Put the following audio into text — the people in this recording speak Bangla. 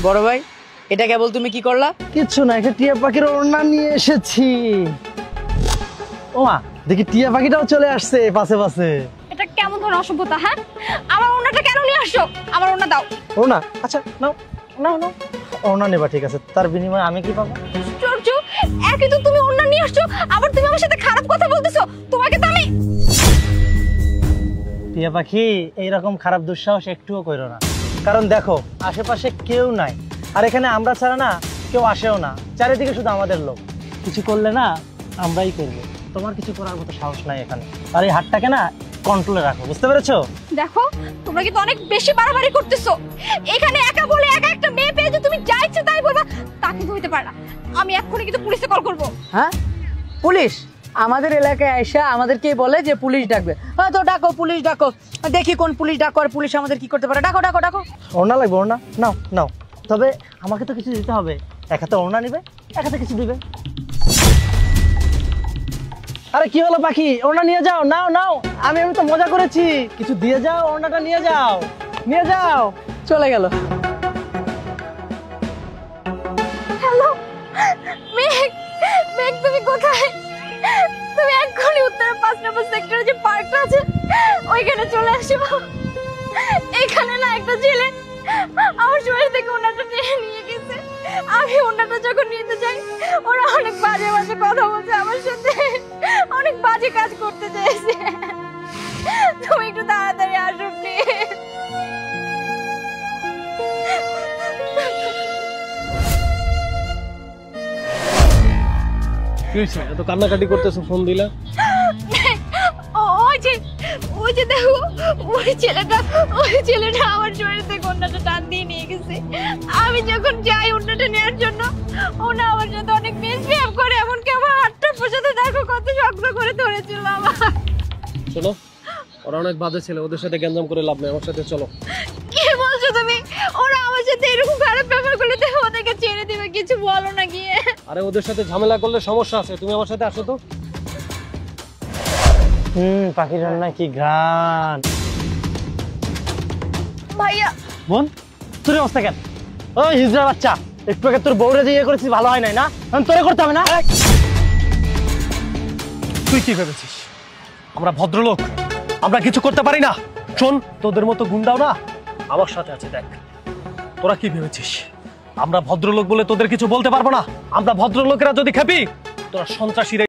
বড় ভাই, এটা কেবল তুমি কি করলা? কিচ্ছু না, একটা টিয়া পাখির ওড়না নিয়ে এসেছি। ওমা, দেখি টিয়া পাখিটাও চলে আসছে পাশে পাশে। এটা কেমন ধরনের অসভ্যতা? হ্যাঁ, আমার ওড়নাটা কেন নিয়ে আসছো? আমার ওড়না দাও। ওড়না? আচ্ছা নাও নাও নাও, ওড়না নেবা, ঠিক আছে। তার বিনিময়ে আমি কি পাবো? আশ্চর্য, একই তো তুমি ওড়না নিয়ে আসছো, আবার তুমি আমার সাথে খারাপ কথা বলতেছো। তোমাকে তো আমি... টিয়া পাখি, এইরকম খারাপ দুঃসাহস একটুও করো না, কারণ দেখো আশেপাশে কেউ নাই, আর এখানে আমরা ছাড়া না কেউ আসেও না, চারিদিকে শুধু আমাদের লোক। কিছু করলে না আমরাই করবো, তোমার কিছু করার মতো সাহস নাই এখানে। আর এই হাতটাকে না কন্ট্রোলে রাখো, বুঝতে পেরেছো? দেখো, তোমরা কিন্তু অনেক বেশি বাড়াবাড়ি করতেছো। এখানে একা বলে একা একটা মেয়ে পেয়ে যে তুমি যা ইচ্ছে তাই বলবা, তা কিন্তু হইতে পারে না। আমি এক্ষুনি কিন্তু পুলিশে কল করবো। হ্যাঁ, পুলিশ? আমাদের এলাকায় আইসা আমাদেরকে বলে যে পুলিশ ডাকবে। হ্যাঁ, তো ডাকো, পুলিশ ডাকো, দেখি কোন পুলিশ ডাকো, আর পুলিশ আমাদের কি করতে পারে। ডাকো ডাকো ডাকো। ওড়না লাগবে? ওড়না নাও নাও, তবে আমাকে তো কিছু দিতে হবে। এক হাতে ওড়না নিবে, এক হাতে কিছু দিবে। আরে কি হলো পাখি, ওড়না নিয়ে যাও, নাও নাও। আমি তো মজা করেছি, কিছু দিয়ে যাও, ওড়নাটা নিয়ে যাও, নিয়ে যাও। চলে গেল। হ্যালো মেঘ, মেঘ তুমি কোথায়? তুমি এক্ষুনি উত্তরে 5 নম্বর সেক্টরে যে পার্কটা আছে ওইখানে চলে আসো। এখানে না একটা ছেলে আমার শরীর থেকে ওনাটা টেনে নিয়ে গেছে। আমি ওনাটা যখন নিতে যাই, ওরা অনেক বাজে বাজে কথা বলছে আমার সাথে, অনেক বাজে কাজ করতে চাইছে। তুমি একটু তাড়াতাড়ি আসো প্লিজ। এত কান্নাকাটি করতেছো, ফোন দিলা? ওই যে দেখো, ওই ছেলেটা আমার শরীর থেকে ওড়নাটা টান দিয়ে নিয়ে গেছে। আমি যখন যাই ওড়নাটা নেওয়ার জন্য, ওনা আমার সাথে অনেক মিসবিহেভ করে, এমনকি আমার হাতটা পর্যন্ত দেখো কত শক্ত করে ধরেছিল আমার। শোনো, ওরা অনেক বাজে ছেলে, ওদের সাথে গ্যাঞ্জাম করে লাভ নেই, আমার সাথে চলো। কি বলছো তুমি? ওরা আমার সাথে এরকম খারাপ ব্যবহার করলে তো ওদেরকে ছেড়ে দিবে, কিছু বলো না গিয়ে। আরে ওদের সাথে ঝামেলা করলে সমস্যা আছে, তুমি আমার সাথে আসো তো। পাখির রান্নায় কি গান। ভাইয়া, বোন তোর অবস্থা কেন? ওই হিজড়া বাচ্চা, একটু আগে তোর বউরে যে ইয়ে করেছিস ভালো হয় নাই না, তোরে করতে হবে না? তুই কি ভেবেছিস আমরা ভদ্রলোক, আমরা কিছু করতে পারি না? শোন, তোদের মতো গুন্ডাও না আমার সাথে আছে। দেখ, তোরা কি ভেবেছিস আমরা ভদ্রলোক বলে তোদের কিছু বলতে পারবো না? আমরা ভদ্রলোকেরা যদি খেপি, তোরা সন্ত্রাসীরা